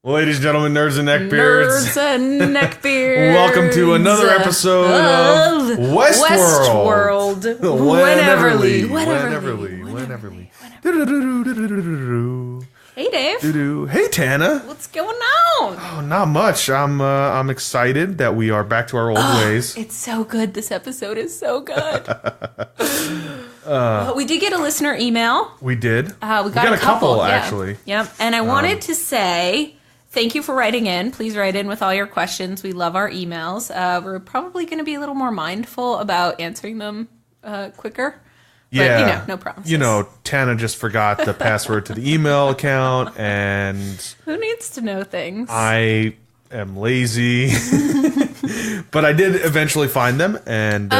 Ladies and gentlemen, nerds and neckbeards. Nerds and neckbeards. Welcome to another episode of Westworld. Wheneverly. Hey, Dave. Hey, Tana. What's going on? Oh, not much. I'm excited that we are back to our old ways. It's so good. This episode is so good. We did get a listener email. We did. We got a couple yeah. actually. Yep. And I wanted to say thank you for writing in. Please write in with all your questions. We love our emails. We're probably going to be a little more mindful about answering them quicker. Yeah. But, no promises. Tana just forgot the password to the email account, and who needs to know things? I am lazy. But I did eventually find them, and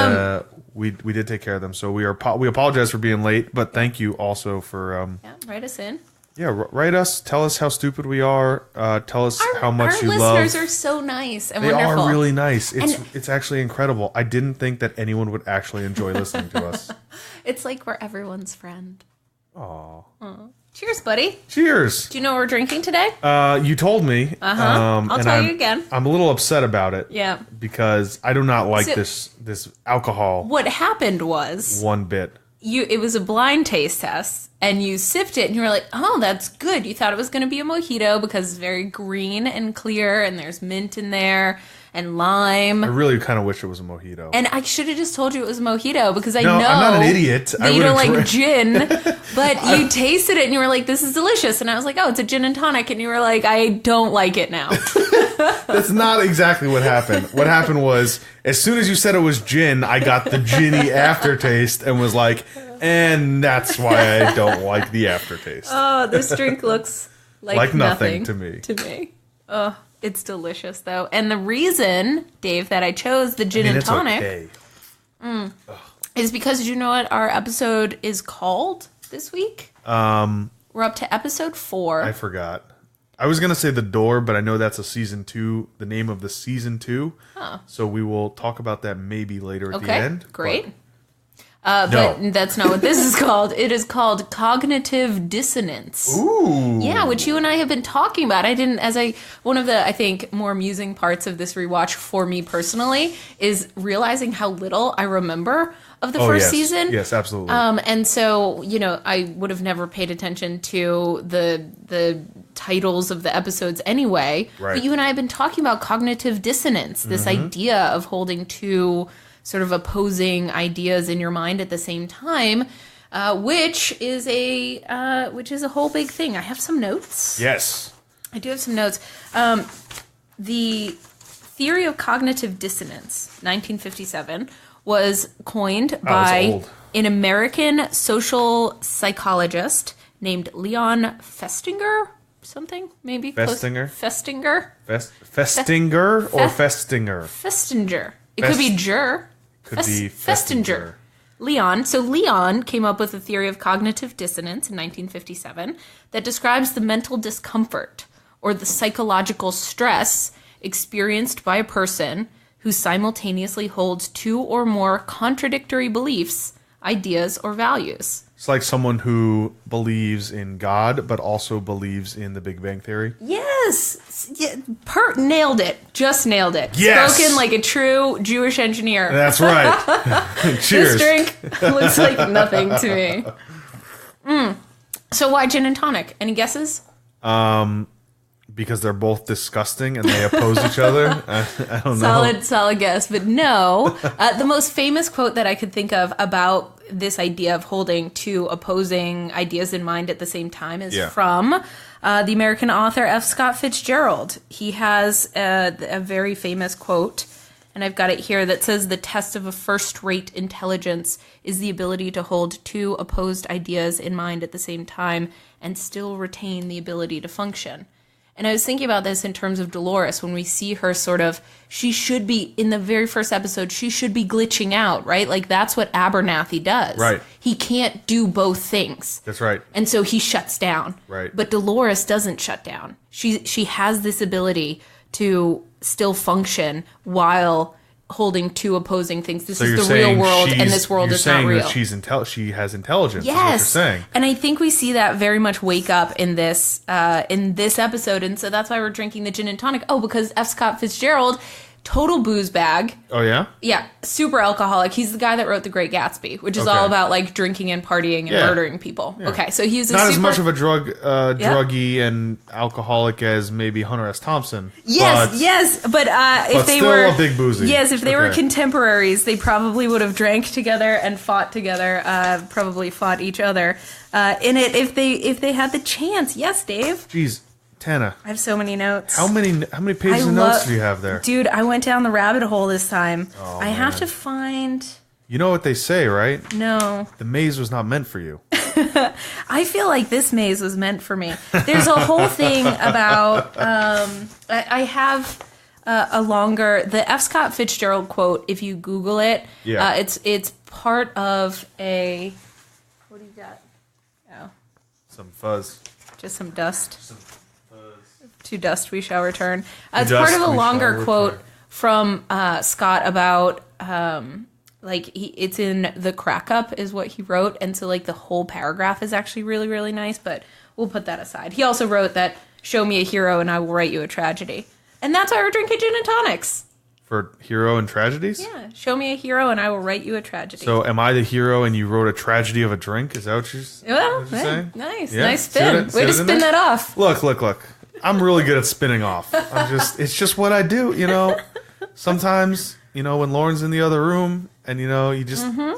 we did take care of them. So we apologize for being late, but thank you also for write us in. Yeah, write us. Tell us how stupid we are. Tell us how much you love. Our listeners are so nice and wonderful. They are really nice. It's actually incredible. I didn't think that anyone would actually enjoy listening to us. It's like we're everyone's friend. Aww. Cheers, buddy. Cheers. Do you know what we're drinking today? You told me. I'll tell you again. I'm a little upset about it. Yeah. Because I do not like this alcohol. What happened was one bit. It was a blind taste test, and you sipped it, and you were like, "Oh, that's good." You thought it was going to be a mojito because it's very green and clear, and there's mint in there and lime. I really kind of wish it was a mojito. And I should have just told you it was a mojito because I know I'm not an idiot. That you don't like gin, but you tasted it and you were like, "This is delicious." And I was like, "Oh, it's a gin and tonic," and you were like, "I don't like it now." That's not exactly what happened. What happened was, as soon as you said it was gin, I got the ginny aftertaste and was like, and that's why I don't like the aftertaste. Oh, this drink looks like nothing to me. Oh, it's delicious, though. And the reason, Dave, that I chose the gin and tonic is because you know what our episode is called this week? We're up to episode 4. I forgot. I was going to say The Door, but I know that's a season 2, the name of the season 2. Oh. So we will talk about that maybe later at the end. Great. But that's not what this is called. It is called cognitive dissonance. Ooh. Yeah, which you and I have been talking about. One of the, I think, more amusing parts of this rewatch for me personally is realizing how little I remember of the first season. Yes, absolutely. And so, I would have never paid attention to the titles of the episodes anyway. Right. But you and I have been talking about cognitive dissonance, this idea of holding two sort of opposing ideas in your mind at the same time, which is a whole big thing. I have some notes. Yes. I do have some notes. The theory of cognitive dissonance, 1957, was coined by an American social psychologist named Leon Festinger. Something, maybe? Festinger? Festinger? Festinger or Festinger? Festinger. It could be Jur. Could be Festinger. Leon. So Leon came up with a theory of cognitive dissonance in 1957 that describes the mental discomfort or the psychological stress experienced by a person who simultaneously holds two or more contradictory beliefs, ideas, or values. It's like someone who believes in God, but also believes in the Big Bang Theory. Yes. Yeah, nailed it. Just nailed it. Yes. Spoken like a true Jewish engineer. That's right. Cheers. This drink looks like nothing to me. So why gin and tonic? Any guesses? Because they're both disgusting and they oppose each other. I don't know. Solid guess, but no. The most famous quote that I could think of about this idea of holding two opposing ideas in mind at the same time is from the American author F. Scott Fitzgerald. He has a very famous quote, and I've got it here, that says, "The test of a first-rate intelligence is the ability to hold two opposed ideas in mind at the same time and still retain the ability to function." And I was thinking about this in terms of Dolores, when we see her she should be, in the very first episode, she should be glitching out, right? Like, that's what Abernathy does. Right. He can't do both things. That's right. And so he shuts down. Right. But Dolores doesn't shut down. She has this ability to still function while holding two opposing things. This So is you're the saying real world, and this world you're is not saying real. that she has intelligence. Yes, Is what you're saying. and I think we see that very much wake up in this episode, and so that's why we're drinking the gin and tonic. Oh, because F. Scott Fitzgerald, total booze bag. Oh yeah. Yeah, super alcoholic. He's the guy that wrote The Great Gatsby, which is all about like drinking and partying and murdering people. Yeah. Okay, so he's not as much of a druggy and alcoholic as maybe Hunter S. Thompson. Yes, but if they still were a big boozy. Yes, if they were contemporaries, they probably would have drank together and fought together. Probably fought each other in it if they had the chance. Yes, Dave. Jeez. Tana, I have so many notes. How many pages of notes do you have there? Dude, I went down the rabbit hole this time. Oh, I have to find... You know what they say, right? No. The maze was not meant for you. I feel like this maze was meant for me. There's a whole thing about... I have a longer... The F. Scott Fitzgerald quote, if you Google it, it's part of a... What do you got? Oh. Some fuzz. Just some dust. To dust we shall return. It's part of a longer quote from Scott about it's in the crack up is what he wrote, and so like the whole paragraph is actually really, really nice, but we'll put that aside. He also wrote that show me a hero and I will write you a tragedy. And that's why we're drinking gin and tonics. For hero and tragedies? Yeah. Show me a hero and I will write you a tragedy. So am I the hero and you wrote a tragedy of a drink? Is that what you're saying? Nice. Yeah. Nice spin. Way to spin that off. Look. I'm really good at spinning off. It's just what I do, you know. Sometimes, you know, when Lauren's in the other room and, you know, you just, you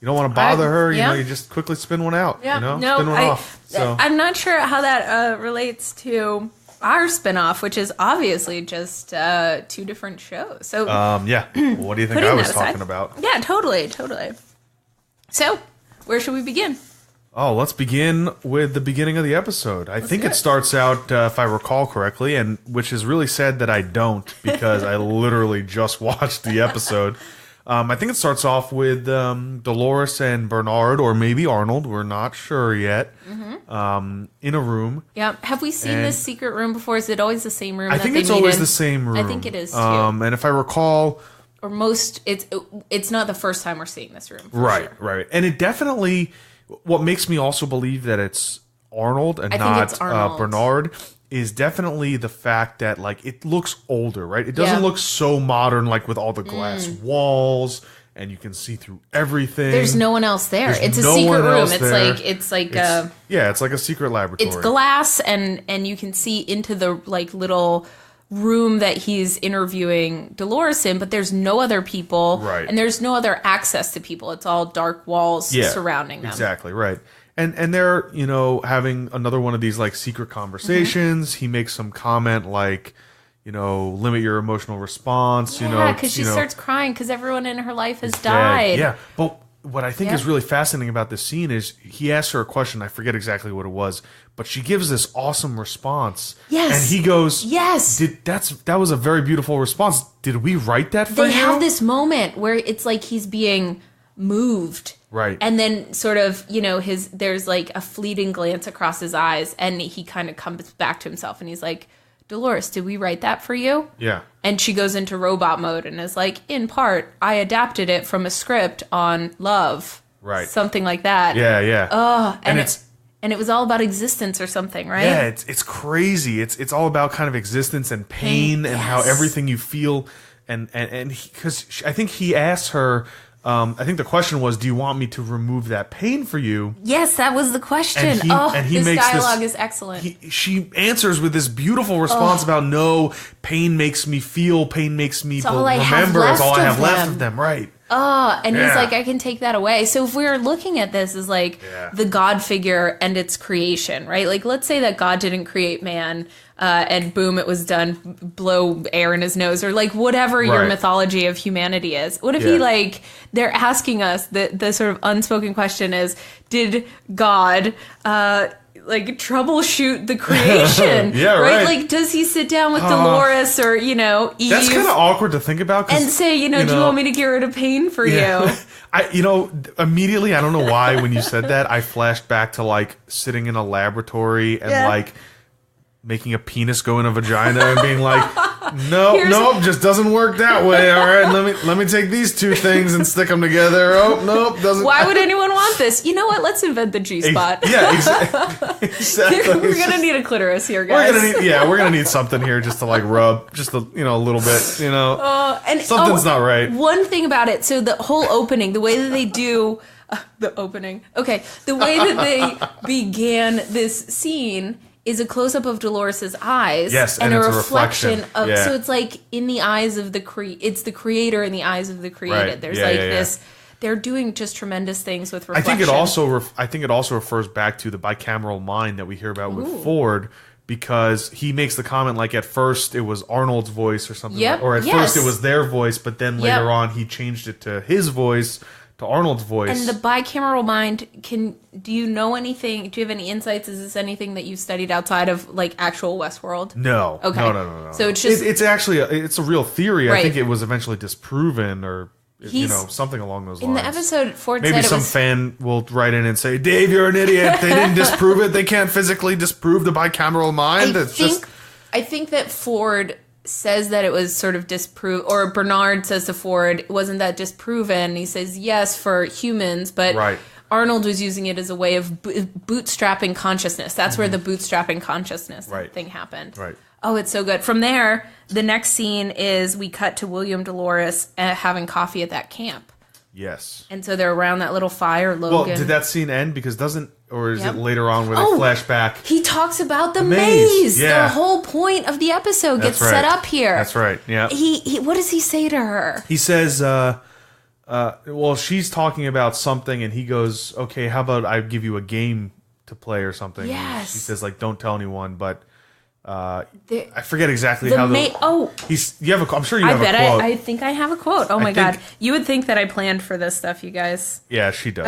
don't want to bother her, you know, you just quickly spin one out, you know, spin one off. So I'm not sure how that relates to our spinoff, which is obviously just two different shows. So, yeah. What do you think I was talking about? Yeah, totally. So, where should we begin? Oh, let's begin with the beginning of the episode. I think it starts out, if I recall correctly, and which is really sad that I don't, because I literally just watched the episode. I think it starts off with Dolores and Bernard, or maybe Arnold, we're not sure yet, in a room. Yeah. Have we seen this secret room before? Is it always the same room? I think it's always the same room. I think it is, too. And if I recall... Or it's not the first time we're seeing this room. Right. And it definitely... What makes me also believe that it's Arnold and not Bernard is definitely the fact that like it looks older, right? It doesn't look so modern, like with all the glass walls and you can see through everything. There's no one else there. It's a secret room. It's like a secret laboratory. It's glass and you can see into the like little room that he's interviewing Dolores in, but there's no other people, right? And there's no other access to people. It's all dark walls surrounding them. Exactly, right. And they're, you know, having another one of these like secret conversations. He makes some comment like, you know, limit your emotional response. Yeah, you know, because she starts crying because everyone in her life has died. Yeah, but what I think is really fascinating about this scene is he asks her a question. I forget exactly what it was, but she gives this awesome response. Yes. And he goes, yes. That was a very beautiful response. Did we write that for you? They have this moment where it's like he's being moved. Right. And then sort of, you know, there's like a fleeting glance across his eyes and he kind of comes back to himself and he's like, Dolores, did we write that for you? Yeah. And she goes into robot mode and is like, in part, I adapted it from a script on love. Right. Something like that. Yeah. Oh, and it was all about existence or something, right? Yeah, it's crazy. It's all about kind of existence and pain and how everything you feel and because I think he asked her, I think the question was, do you want me to remove that pain for you? Yes, that was the question. And he makes dialogue is excellent. She answers with this beautiful response about no, pain makes me feel, pain makes me remember. It's all I have left of them, right? Oh, and he's like, I can take that away. So if we're looking at this as like the God figure and its creation, right? Like, let's say that God didn't create man and boom, it was done, blow air in his nose or like whatever your mythology of humanity is. What if he like, they're asking us, the sort of unspoken question is, did God like troubleshoot the creation? Right? Like, does he sit down with Dolores or, you know, Eve? That's kind of awkward to think about. And say, do you want me to get rid of pain for you? Immediately, I don't know why, when you said that, I flashed back to like sitting in a laboratory and like making a penis go in a vagina and being like, Nope, just doesn't work that way. All right, let me take these two things and stick them together. Oh, nope, doesn't. Why would anyone want this? You know what? Let's invent the G-spot. Yeah, exactly. We're gonna need a clitoris here, guys. We're gonna need something here just to like rub, just a little bit. And something's not right. One thing about it, so the whole opening, the way that they do the opening. Okay, the way that they began this scene is a close-up of Dolores' eyes, and a reflection of. Yeah. So it's like in the eyes of it's the creator in the eyes of the created. Right. There's this. They're doing just tremendous things with reflection. I think it also refers back to the bicameral mind that we hear about with Ford, because he makes the comment like at first it was Arnold's voice or something, or at first it was their voice, but then later on he changed it to his voice. To Arnold's voice. And the bicameral mind, do you know anything? Do you have any insights? Is this anything that you studied outside of like actual Westworld? No. Okay. No. So it's just it's actually it's a real theory. Right. I think it was eventually disproven, or something along those lines. In the episode, Ford maybe said some fan will write in and say, "Dave, you're an idiot. They didn't disprove it. They can't physically disprove the bicameral mind." I think that Ford says that it was sort of disproved, or Bernard says to Ford, wasn't that disproven? He says yes for humans, but Arnold was using it as a way of bootstrapping consciousness. That's where the bootstrapping consciousness thing happened. Right. Oh, it's so good. From there, the next scene is we cut to William Dolores having coffee at that camp. Yes. And so they're around that little fire, Logan. Well, did that scene end? Because or is it later on where they flash back? He talks about the maze. Yeah. The whole point of the episode gets set up here. That's right. Yeah. He what does he say to her? He says, well, she's talking about something, and he goes, okay, how about I give you a game to play or something? Yes. She says, like, don't tell anyone, but I forget exactly how I'm sure you have a quote. I think I have a quote. Oh my God. You would think that I planned for this stuff, you guys. Yeah, she does.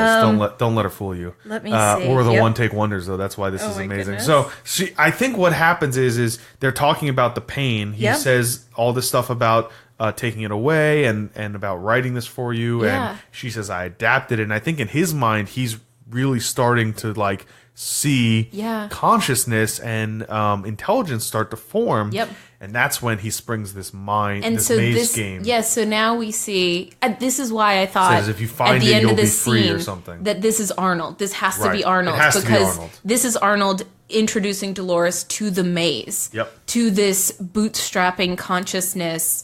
Don't let her fool you. Let me see. We're the one-take wonders, though. That's why this is amazing. Goodness. So I think what happens is they're talking about the pain. He says all this stuff about taking it away and about writing this for you. Yeah. And she says, I adapted it. And I think in his mind, he's really starting to like see consciousness and intelligence start to form. Yep. And that's when he springs this maze game. Yes, so now we see, this is why I thought says if you find at the end you'll of this be free scene or something. That this is Arnold. This has to be Arnold. It has to be Arnold. This is Arnold introducing Dolores to the maze. Yep. To this bootstrapping consciousness,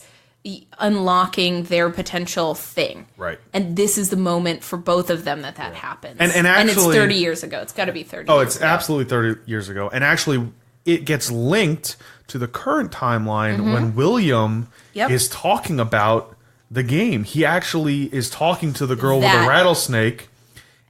unlocking their potential thing. Right. And this is the moment for both of them that happens. And actually, and it's 30 years ago. It's got to be 30 years ago. Oh, it's absolutely 30 years ago. And actually, it gets linked to the current timeline when William is talking about the game. He actually is talking to the girl with the rattlesnake,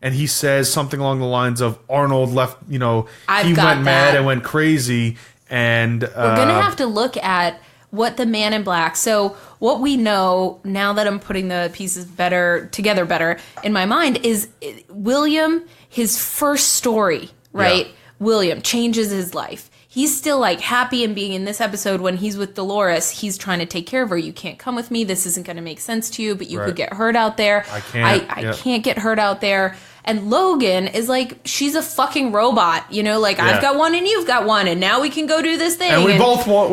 and he says something along the lines of Arnold left, he went mad and went crazy. And we're going to have to look at what the Man in Black. So what we know now that I'm putting the pieces together better in my mind is William, his first story, right? Yeah. William changes his life. He's still like happy and being in this episode when he's with Dolores. He's trying to take care of her. You can't come with me. This isn't going to make sense to you, but you could get hurt out there. I can't. I can't get hurt out there. And Logan is like, she's a fucking robot, I've got one and you've got one, and now we can go do this thing. And we both won't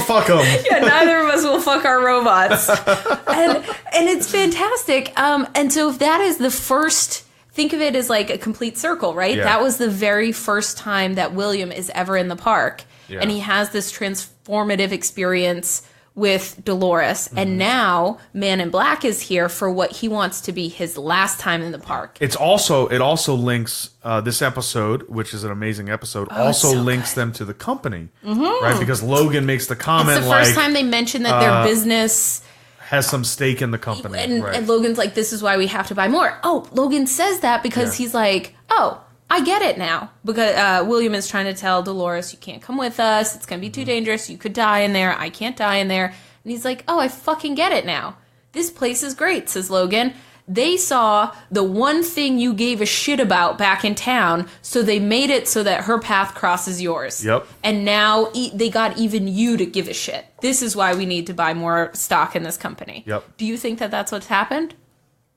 fuck them. Yeah, neither of us will fuck our robots. and it's fantastic. And so if that is the first, think of it as like a complete circle, right? Yeah. That was the very first time that William is ever in the park. Yeah. And he has this transformative experience with Dolores, and now Man in Black is here for what he wants to be his last time in the park. It also links this episode, which is an amazing episode, links them to the company, right? Because Logan makes the comment it's the first time they mention that their business has some stake in the company, and Logan's like, this is why we have to buy more. Oh, Logan says that because he's like, oh, I get it now. Because William is trying to tell Dolores, you can't come with us. It's going to be too dangerous. You could die in there. I can't die in there. And he's like, oh, I fucking get it now. This place is great, says Logan. They saw the one thing you gave a shit about back in town, so they made it so that her path crosses yours. Yep. And now they got even you to give a shit. This is why we need to buy more stock in this company. Yep. Do you think that that's what's happened?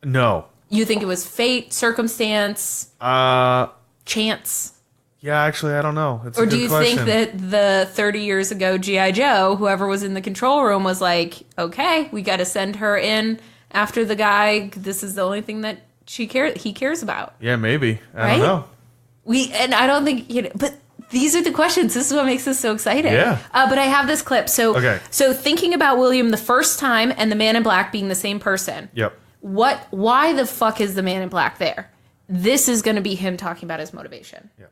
No. You think it was fate, circumstance? Chance. Yeah, actually, I don't know. It's or a good do you question. think that the 30 years ago G.I. Joe, whoever was in the control room, was like, okay, we got to send her in after the guy. This is the only thing that he cares about. Yeah, maybe. I don't know. And I don't think, but these are the questions. This is what makes us so exciting. Yeah. But I have this clip. So thinking about William the first time and the Man in Black being the same person. Yep. Why the fuck is the Man in Black there? This is going to be him talking about his motivation. Yeah.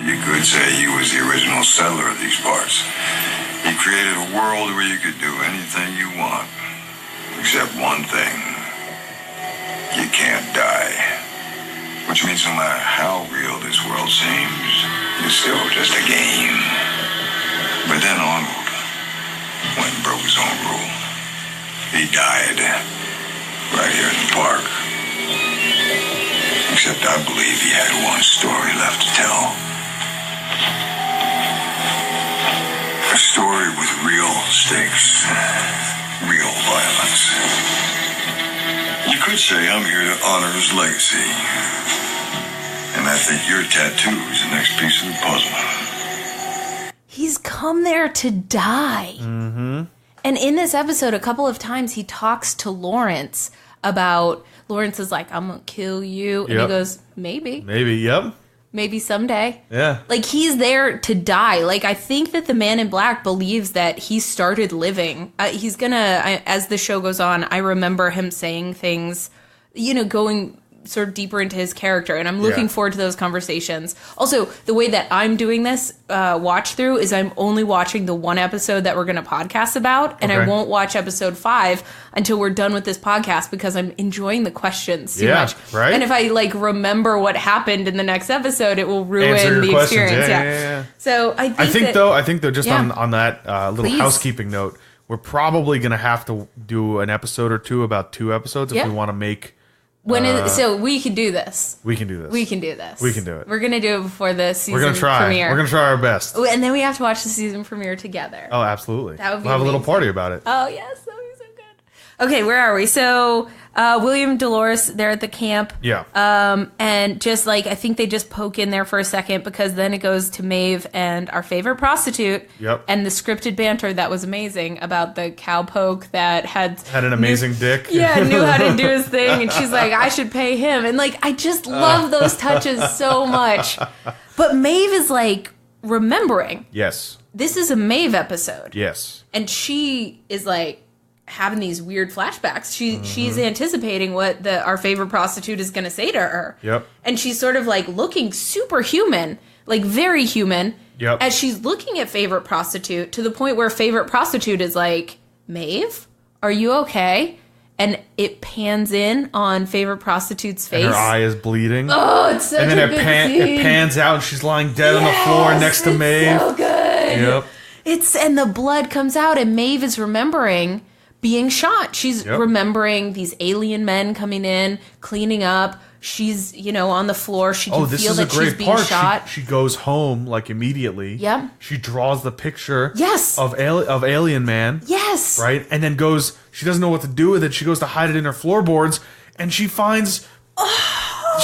You could say he was the original settler of these parts. He created a world where you could do anything you want. Except one thing. You can't die. Which means no matter how real this world seems, it's still just a game. But then Arnold went and broke his own rule. He died right here in the park. Except I believe he had one story left to tell. A story with real stakes, real violence. You could say I'm here to honor his legacy. And I think your tattoo is the next piece of the puzzle. He's come there to die. Mm-hmm. And in this episode, a couple of times he talks to Lawrence about, Lawrence is like, I'm going to kill you. And he goes, maybe. Maybe, yep. Maybe someday. Yeah. Like, he's there to die. Like, I think that the Man in Black believes that he started living. He's gonna, as the show goes on, I remember him saying things, going sort of deeper into his character. And I'm looking forward to those conversations. Also, the way that I'm doing this watch through is I'm only watching the one episode that we're going to podcast about. And I won't watch episode 5 until we're done with this podcast because I'm enjoying the questions too much. Right? And if I remember what happened in the next episode, it will ruin the experience. Yeah. So I think though, just on that little housekeeping note, we're probably going to have to do an episode or two about 2 episodes if we want to make. So we can do this. We can do this. We can do this. We can do it. We're going to do it before the season We're gonna try. premiere. We're going to try our best. And then we have to watch the season premiere together. Oh, absolutely. That would be We'll have a little amazing. party about it. Oh, yes. That would be so good. Okay, where are we? So William, Dolores, they're at the camp. Yeah. And just I think they just poke in there for a second because then it goes to Maeve and our favorite prostitute. Yep. And the scripted banter that was amazing about the cowpoke that had an amazing dick. Yeah, knew how to do his thing. And she's like, I should pay him. And I just love those touches so much. But Maeve is remembering. Yes. This is a Maeve episode. Yes. And she is having these weird flashbacks. She's anticipating what our favorite prostitute is going to say to her. Yep. And she's sort of looking superhuman, very human. Yep. As she's looking at favorite prostitute to the point where favorite prostitute is like, Maeve, are you okay? And it pans in on favorite prostitute's face. And her eye is bleeding. Oh, it's such and then a good scene. it pans out and she's lying dead on the floor next to Maeve. So good. Yep. And the blood comes out and Maeve is remembering being shot. She's remembering these alien men coming in, cleaning up. She's, on the floor. She can feel that she's being shot. She goes home immediately. Yep. She draws the picture. Yes. Of Alien Man. Yes. Right? And then goes, she doesn't know what to do with it. She goes to hide it in her floorboards and she finds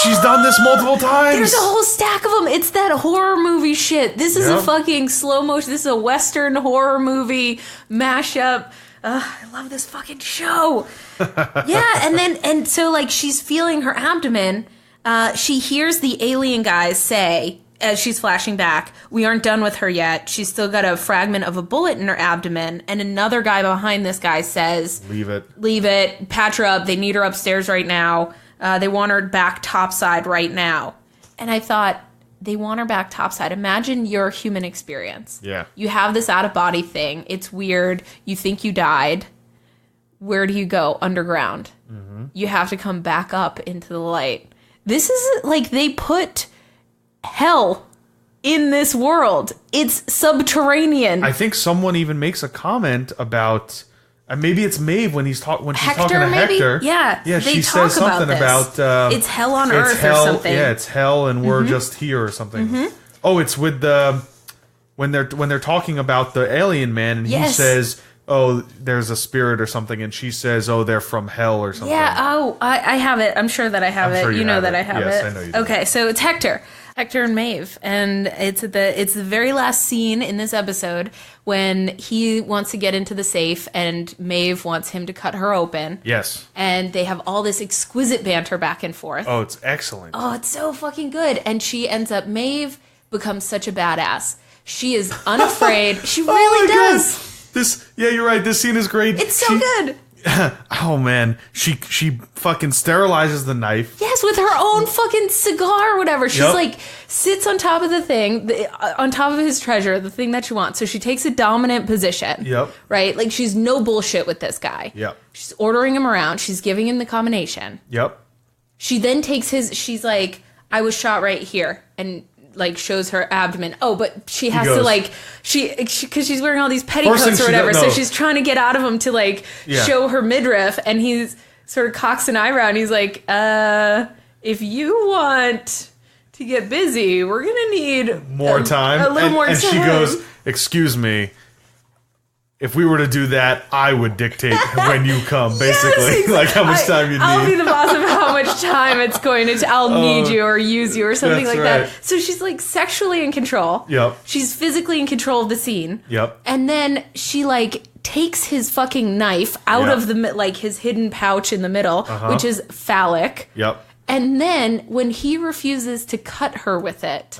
she's done this multiple times. There's a whole stack of them. It's that horror movie shit. This is a fucking slow motion. This is a Western horror movie mashup. I love this fucking show. And so she's feeling her abdomen. She hears the alien guys say, as she's flashing back, we aren't done with her yet. She's still got a fragment of a bullet in her abdomen. And another guy behind this guy says, leave it, patch her up. They need her upstairs right now. They want her back topside right now. And I thought, they want her back topside. Imagine your human experience. Yeah. You have this out-of-body thing. It's weird. You think you died. Where do you go? Underground. Mm-hmm. You have to come back up into the light. This is they put hell in this world. It's subterranean. I think someone even makes a comment about... maybe it's Maeve when she's talking to maybe? Hector. Yeah, she says something about it's hell on earth or something. Yeah, it's hell, and we're just here or something. Mm-hmm. Oh, it's with when they're talking about the alien man, and he says oh, there's a spirit or something, and she says, oh, they're from hell or something. Yeah, I have it. I'm sure that I have it. Sure you know that it. I have yes, it. I know you do. Okay, so it's Hector and Maeve, and it's the very last scene in this episode when he wants to get into the safe and Maeve wants him to cut her open. Yes. And they have all this exquisite banter back and forth. Oh, it's excellent. Oh, it's so fucking good. And Maeve becomes such a badass. She is unafraid. She really does. Yeah, you're right. This scene is great. It's so good. Oh man, she fucking sterilizes the knife. Yes, with her own fucking cigar or whatever. She's like sits on top of the thing, on top of his treasure, the thing that she wants. So she takes a dominant position. Yep. Right? Like she's no bullshit with this guy. Yep. She's ordering him around. She's giving him the combination. Yep. She then takes she's like, I was shot right here, and like shows her abdomen. Oh, but she has to like because she's wearing all these petticoats or whatever. So she's trying to get out of him to like show her midriff, and he's sort of cocks an eyebrow, and he's like, if you want to get busy, we're gonna need more time, a little more time. And she goes, "Excuse me. If we were to do that, I would dictate when you come, basically. Yes, exactly. Like how much time you need. I'll be the boss of how much time it's going to. I'll need you or use you or something like that. So she's like sexually in control. Yep. She's physically in control of the scene. Yep. And then she like takes his fucking knife out of the like his hidden pouch in the middle, which is phallic. Yep. And then when he refuses to cut her with it,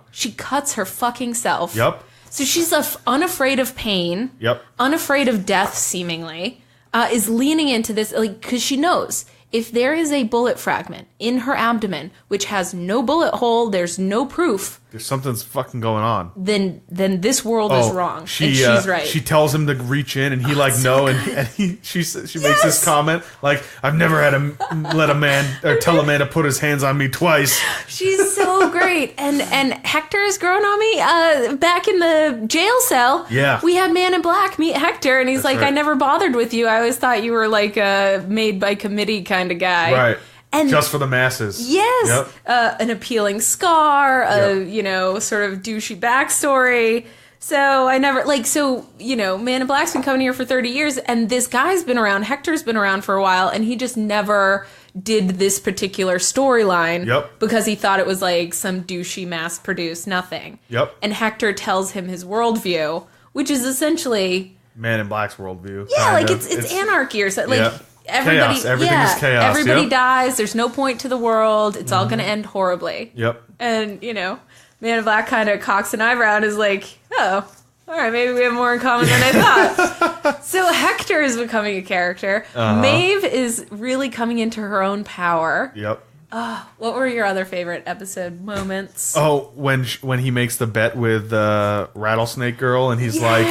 she cuts her fucking self. Yep. So she's unafraid of pain, unafraid of death, seemingly, is leaning into this, like, because she knows if there is a bullet fragment in her abdomen, which has no bullet hole, there's no proof. There's something's fucking going on. Then this world is wrong, and she's right. She tells him to reach in, and he she makes this comment like, "I've never had let a man or tell a man to put his hands on me twice." She's so great, and Hector has grown on me. Back in the jail cell, we had Man in Black meet Hector, and he's I never bothered with you. I always thought you were like a made by committee kind of guy, right? And just for the masses. Yes. Yep. An appealing scar, sort of douchey backstory. So I never, Man in Black's been coming here for 30 years, and this guy's been around, Hector's been around for a while, and he just never did this particular storyline because he thought it was like some douchey mass-produced nothing. Yep. And Hector tells him his worldview, which is essentially... Man in Black's worldview. Yeah, it's anarchy or something. Like, everybody, chaos. Everything is chaos. Everybody dies. There's no point to the world. It's all going to end horribly. Yep. And, Man in Black kind of cocks an eyebrow and is like, oh, all right, maybe we have more in common than I thought. So Hector is becoming a character. Maeve is really coming into her own power. Yep. What were your other favorite episode moments? Oh, when he makes the bet with Rattlesnake Girl, and he's like,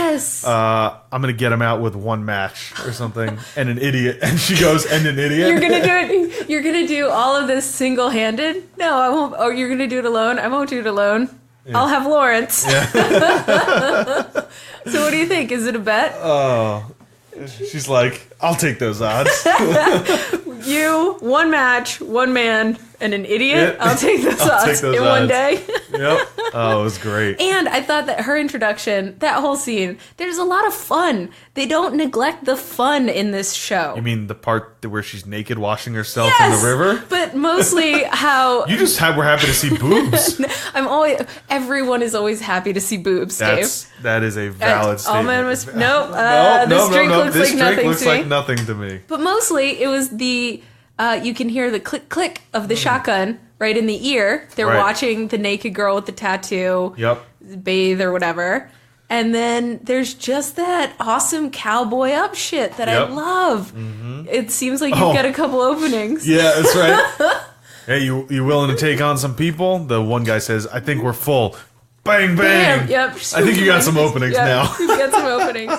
I'm going to get him out with one match or something, and an idiot. And she goes, and an idiot? You're going to do it. You're going to do all of this single-handed? No, I won't. Oh, you're going to do it alone? I won't do it alone. Yeah. I'll have Lawrence. Yeah. So what do you think? Is it a bet? Oh, she's like, I'll take those odds. You, one match, one man, and an idiot. I'll take those odds in one day. Yep. Oh, it was great. And I thought that her introduction, that whole scene, there's a lot of fun. They don't neglect the fun in this show. You mean the part where she's naked washing herself in the river? But mostly how... You just were happy to see boobs. Everyone is always happy to see boobs, Dave. That is a valid statement. All men must... This drink looks like nothing to me. But mostly it was the... you can hear the click-click of the shotgun right in the ear. They're watching the naked girl with the tattoo bathe or whatever. And then there's just that awesome cowboy up shit that I love. Mm-hmm. It seems like you've got a couple openings. Yeah, that's right. Hey, you willing to take on some people? The one guy says, I think we're full. Bang, bang. Yep. I think you got some openings now. You've got some openings.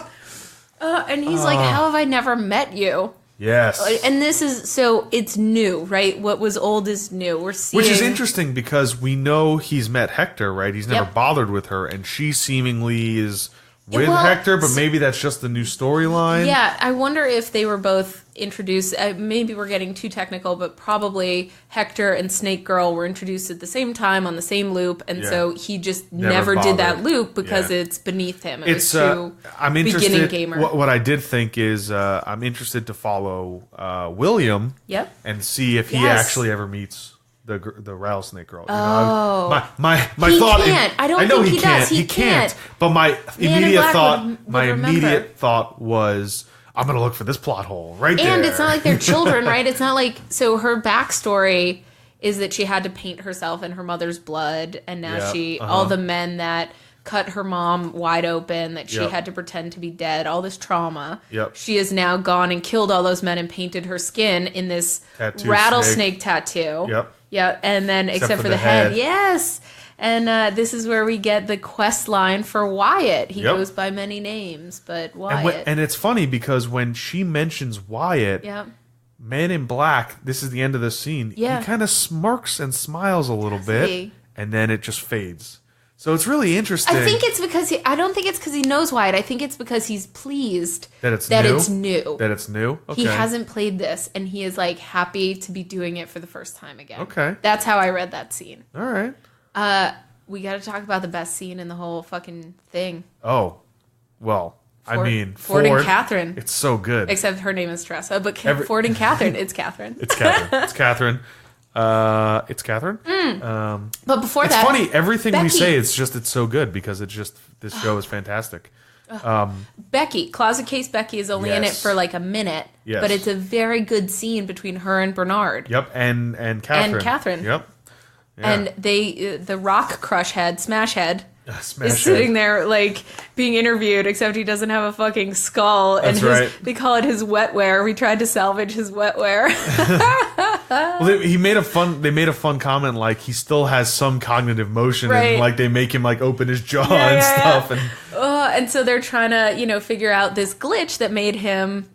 And he's like, how have I never met you? Yes. And this is, so it's new, right? What was old is new. We're seeing... Which is interesting because we know he's met Hector, right? He's never bothered with her, and she seemingly is with Hector, but maybe that's just the new storyline. Yeah, I wonder if they were both introduced. Maybe we're getting too technical, but probably Hector and Snake Girl were introduced at the same time on the same loop, and so he just never did that loop because it's beneath him. It's I'm interested. Beginning gamer. What I did think is I'm interested to follow William. Yep. And see if he actually ever meets the rattlesnake girl. You know, my he thought. Can't. I know think he can't. He can't. But my immediate thought was, I'm gonna look for this plot hole right there. And it's not like they're children, right? It's not like her backstory is that she had to paint herself in her mother's blood, and now all the men that cut her mom wide open, that she had to pretend to be dead, all this trauma. She has now gone and killed all those men and painted her skin in this rattlesnake tattoo. Yeah, and then except for the head. Yes. And this is where we get the quest line for Wyatt. He goes by many names, but Wyatt. And it's funny because when she mentions Wyatt, Man in Black, this is the end of the scene, he kind of smirks and smiles a little bit, and then it just fades. So it's really interesting. I think it's because I don't think it's because he knows Wyatt. I think it's because he's pleased that it's new. That it's new. Okay. He hasn't played this, and he is like happy to be doing it for the first time again. Okay. That's how I read that scene. All right. We got to talk about the best scene in the whole fucking thing. Oh, well, Ford and Catherine. It's so good. Except her name is Teresa, but Ford and Catherine, it's Catherine. It's Catherine. It's Catherine. It's Catherine. But before it's that, funny. Everything we say, it's so good because this show is fantastic. Becky, Closet Case Becky is only in it for like a minute, but it's a very good scene between her and Bernard. Yep, and Catherine. And Catherine. Yep. Yeah. And the rock crush head, Smash Head, is sitting there like being interviewed, except he doesn't have a fucking skull. That's and they call it his wetware. We tried to salvage his wetware. Well, they made a fun comment like he still has some cognitive motion, and like they make him like open his jaw and stuff. And so they're trying to figure out this glitch that made him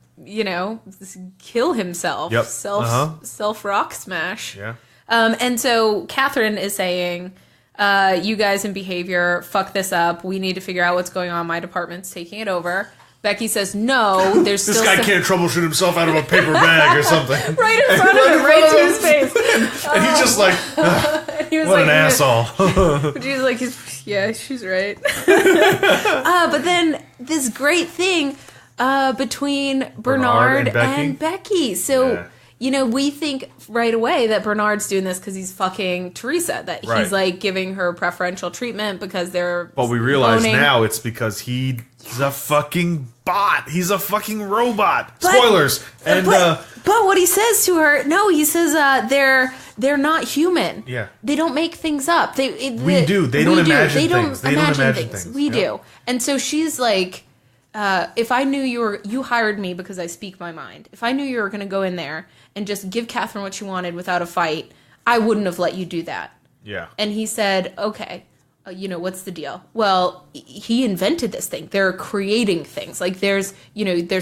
kill himself. Yep. Self rock smash. Yeah. And so Catherine is saying, you guys in behavior, fuck this up. We need to figure out what's going on. My department's taking it over. Becky says, no, there's this still... This guy can't troubleshoot himself out of a paper bag or something. Right in front of him, right to his face. And he's just like, what an asshole. But he's like, yeah, she's right. But then this great thing between Bernard and Becky. So... we think right away that Bernard's doing this because he's fucking Teresa, that he's like giving her preferential treatment because they're But we realize now it's because he's a fucking bot. He's a fucking robot. Spoilers. But what he says to her, he says they're not human. Yeah. They don't make things up. We do. They don't imagine things. They don't imagine things. We do. And so she's like, if I knew you hired me because I speak my mind. If I knew you were going to go in there and just give Catherine what she wanted without a fight, I wouldn't have let you do that. Yeah. And he said, okay, what's the deal? Well, he invented this thing. They're creating things. Like there's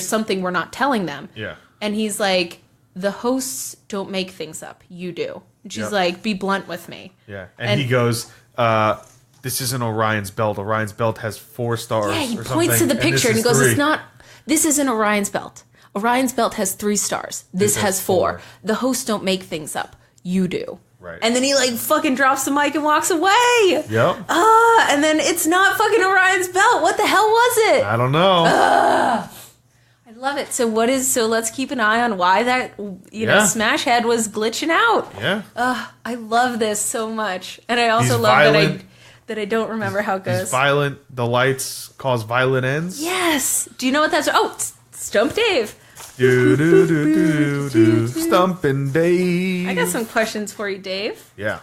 something we're not telling them. Yeah. And he's like, the hosts don't make things up. You do. And she's like, be blunt with me. Yeah. And he goes, this isn't Orion's belt. Orion's belt has 4 stars. Yeah, he points to the picture and he goes, 3. This isn't Orion's belt. Orion's belt has 3 stars. This has 4. The hosts don't make things up. You do. Right. And then he like fucking drops the mic and walks away. Yep. And then it's not fucking Orion's belt. What the hell was it? I don't know. I love it. So let's keep an eye on why that Smash Head was glitching out. Yeah. I love this so much. And I also love that I don't remember how it goes. He's violent. The lights cause violent ends. Yes. Do you know what that's? Oh, Stump Dave. Do do do do do. Stumpin' Dave. I got some questions for you, Dave. Yeah.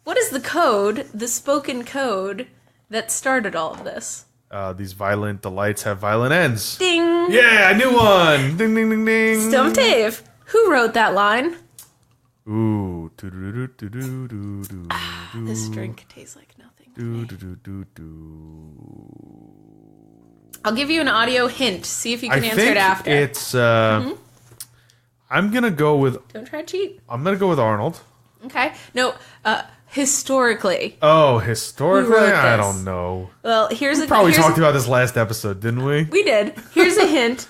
What is the spoken code that started all of this? The lights have violent ends. Ding. Yeah, I knew one. Ding ding ding ding. Stump Dave. Who wrote that line? Ooh. This drink tastes like nothing. I'll give you an audio hint. See if you can answer it after. It's. I'm gonna go with. Don't try to cheat. I'm gonna go with Arnold. Okay. No. Historically. Oh, historically? Who wrote I this? don't know. Well, We probably talked about this last episode, didn't we? We did. Here's a hint.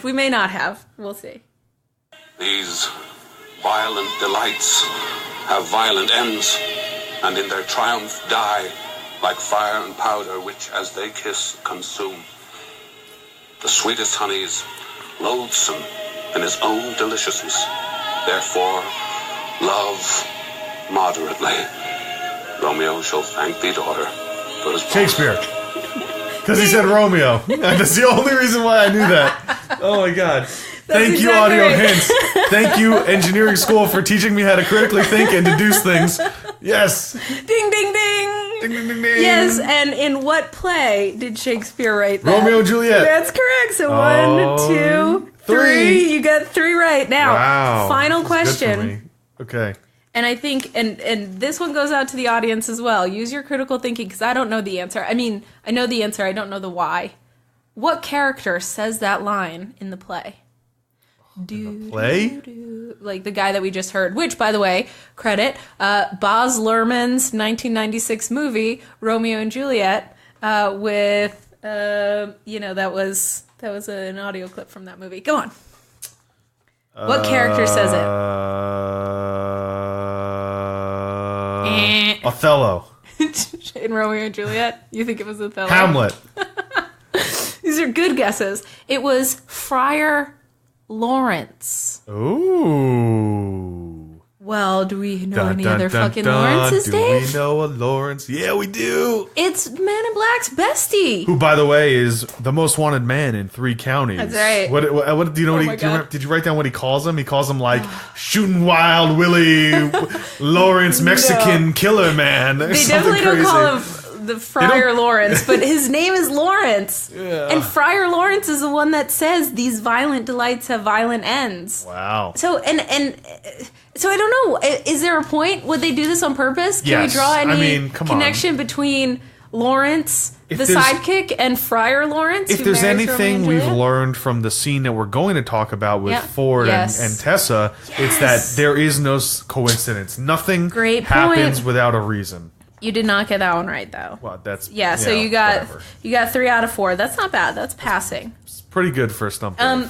We may not have. We'll see. These violent delights have violent ends, and in their triumph die like fire and powder, which as they kiss consume. The sweetest honey is loathsome in his own deliciousness. Therefore, love moderately. Romeo shall thank thee, daughter, for his Shakespeare. Because he said Romeo. That's the only reason why I knew that. Oh my god. Thank you, exactly audio right. hints. Thank you, engineering school, for teaching me how to critically think and deduce things. Yes. Ding, ding, ding. Ding, ding, ding, ding. Yes, and in what play did Shakespeare write that? Romeo and Juliet. That's correct. So Oh, 1, 2, 3. three. You got 3 right. Now, Wow. final That's good for question. me. Okay. And I think, and this one goes out to the audience as well. Use your critical thinking, because I don't know the answer. I mean, I know the answer. I don't know the why. What character says that line in the play? Play? Like the guy that we just heard, which, by the way, credit, Baz Luhrmann's 1996 movie, Romeo and Juliet, with, that was an audio clip from that movie. Go on. What character says it? Othello. In Romeo and Juliet? You think it was Othello? Hamlet. These are good guesses. It was Friar Lawrence. Ooh. Well, do we know Dun, any dun, other dun, fucking dun. Lawrences, Do Dave? we know a Lawrence? Yeah, we do. It's Man in Black's bestie. Who, by the way, is the most wanted man in 3 counties. That's right. What do you know? Oh What my do you God. remember, did you write down what he calls him? He calls him like Shooting Wild Willie Lawrence Mexican Killer Man. Or They something definitely don't crazy. call him the Friar Lawrence, but his name is Lawrence. Yeah. And Friar Lawrence is the one that says these violent delights have violent ends. Wow. So so I don't know. Is there a point? Would they do this on purpose? Can Yes. we draw any I mean, come on. connection between Lawrence, If the there's- sidekick, and Friar Lawrence? If who there's marries Romeo anything and we've Juliet? learned from the scene that we're going to talk about with Yeah. Ford Yes. and Tessa, it's that there is no coincidence. Nothing Great happens point. without a reason. You did not get that one right, though. Well, that's So you got whatever. 3 out of 4. That's not bad. That's passing. It's pretty good for a stump. Dave.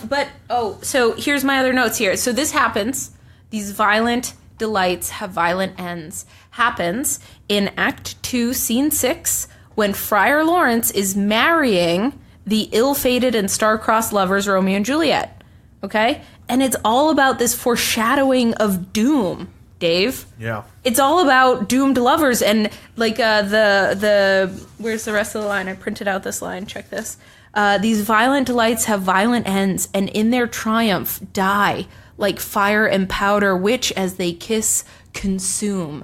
So here's my other notes here. So this happens. These violent delights have violent ends. Happens in Act 2, Scene 6, when Friar Lawrence is marrying the ill-fated and star-crossed lovers Romeo and Juliet. Okay? And it's all about this foreshadowing of doom, Dave. Yeah. It's all about doomed lovers, and like the where's the rest of the line? I printed out this line. Check this. These violent delights have violent ends, and in their triumph die like fire and powder, which as they kiss consume.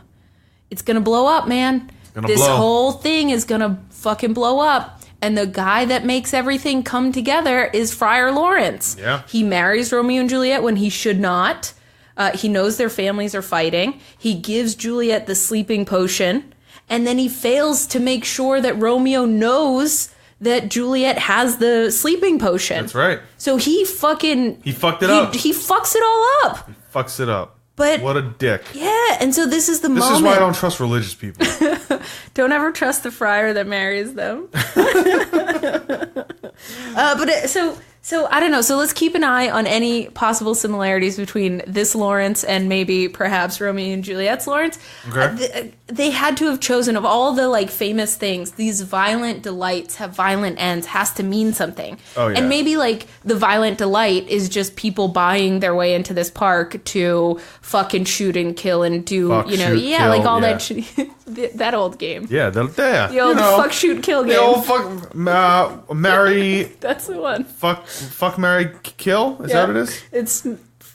It's gonna blow up, man. This blow. whole thing is gonna fucking blow up. And the guy that makes everything come together is Friar Lawrence. Yeah. He marries Romeo and Juliet when he should not. He knows their families are fighting. He gives Juliet the sleeping potion. And then he fails to make sure that Romeo knows that Juliet has the sleeping potion. That's right. So he fucked it up. He fucks it all up. Fucks it up. But what a dick. yeah, and so this is the This moment. is why I don't trust religious people. Don't ever trust the friar that marries them. So I don't know. So let's keep an eye on any possible similarities between this Lawrence and maybe perhaps Romeo and Juliet's Lawrence. Okay. They had to have chosen, of all the like famous things, these violent delights have violent ends has to mean something. Oh, yeah. And maybe like the violent delight is just people buying their way into this park to fucking shoot and kill and do, Fuck, you know, shoot, yeah, kill, like all yeah. that that old game. Yeah, The old fuck, shoot, kill game. The old fuck, marry, That's the one. fuck, marry, kill? Is that what it is? It's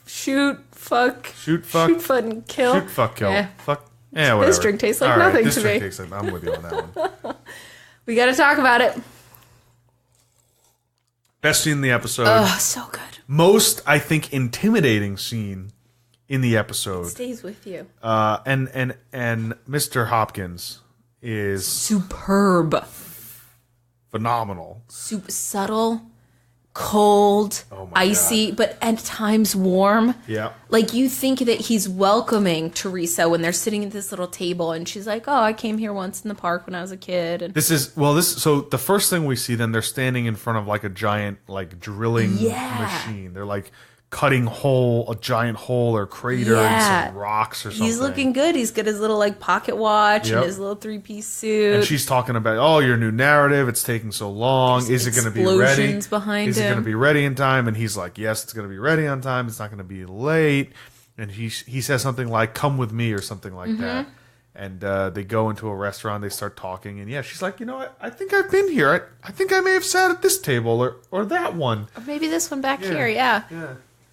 shoot, fuck, Shoot, fuck, shoot, fuck, kill. shoot, fuck, kill. Yeah. Fuck, yeah, whatever. This drink tastes like All right, nothing this to drink me. tastes like, I'm with you on that one. We got to talk about it. Best scene in the episode. Oh, so good. Most, I think, intimidating scene in the episode. Stays with you. And Mr. Hopkins is Superb. phenomenal. Super subtle, cold, Oh my icy, God. but at times warm. Yeah. Like, you think that he's welcoming Teresa when they're sitting at this little table, and she's like, oh, I came here once in the park when I was a kid. And So the first thing we see, then they're standing in front of like a giant like drilling machine. They're like cutting a giant hole or crater in some rocks or something. He's looking good. He's got his little like pocket watch and his little 3-piece suit. And she's talking about, oh, your new narrative. It's taking so long. There's Is it going to be ready? explosions behind Is it him. going to be ready in time? And he's like, yes, it's going to be ready on time. It's not going to be late. And he says something like, come with me or something like that. And they go into a restaurant. They start talking. And yeah, she's like, you know what? I think I've been here. I think I may have sat at this table or that one. Or maybe this one back here. Yeah.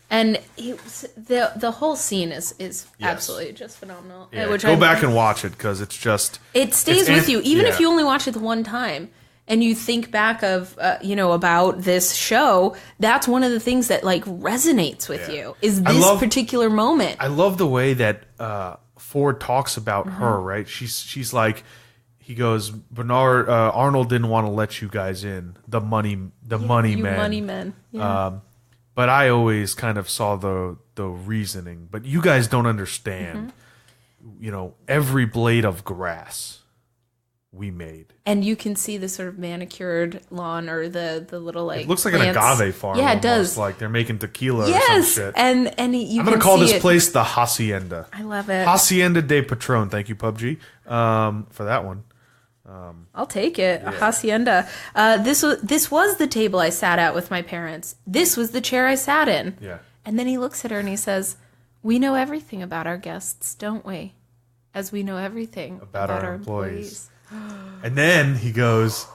And the whole scene is absolutely just phenomenal. Yeah. Go back and watch it because it's just... It stays with you. Even if you only watch it the one time and you think back of, about this show, that's one of the things that like resonates with you is this particular moment. I love the way that Ford talks about her, right? She's like... He goes, Bernard, Arnold didn't want to let you guys in. The money men. Money men. Yeah. But I always kind of saw the reasoning. But you guys don't understand. Every blade of grass we made. And you can see the sort of manicured lawn or the little like. It looks like plants. an agave farm. Yeah, it almost, does. like they're making tequila or some shit. And I'm going to call this place the Hacienda. I love it. Hacienda de Patron. Thank you, PUBG, for that one. I'll take it. A hacienda. This was the table I sat at with my parents. This was the chair I sat in. Yeah. And then he looks at her and he says, "We know everything about our guests, don't we? As we know everything about our employees." And then he goes,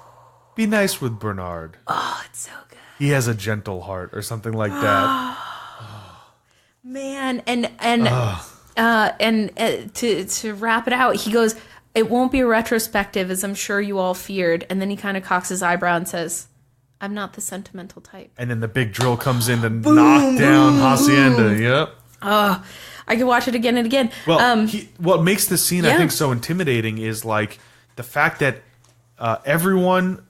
"Be nice with Bernard. Oh, it's so good. He has a gentle heart," or something like that. Man, and to wrap it out, he goes, "It won't be a retrospective, as I'm sure you all feared." And then he kind of cocks his eyebrow and says, "I'm not the sentimental type." And then the big drill comes in to knock down Hacienda. Yep. I could watch it again and again. Well, what makes this scene, I think, so intimidating is like the fact that everyone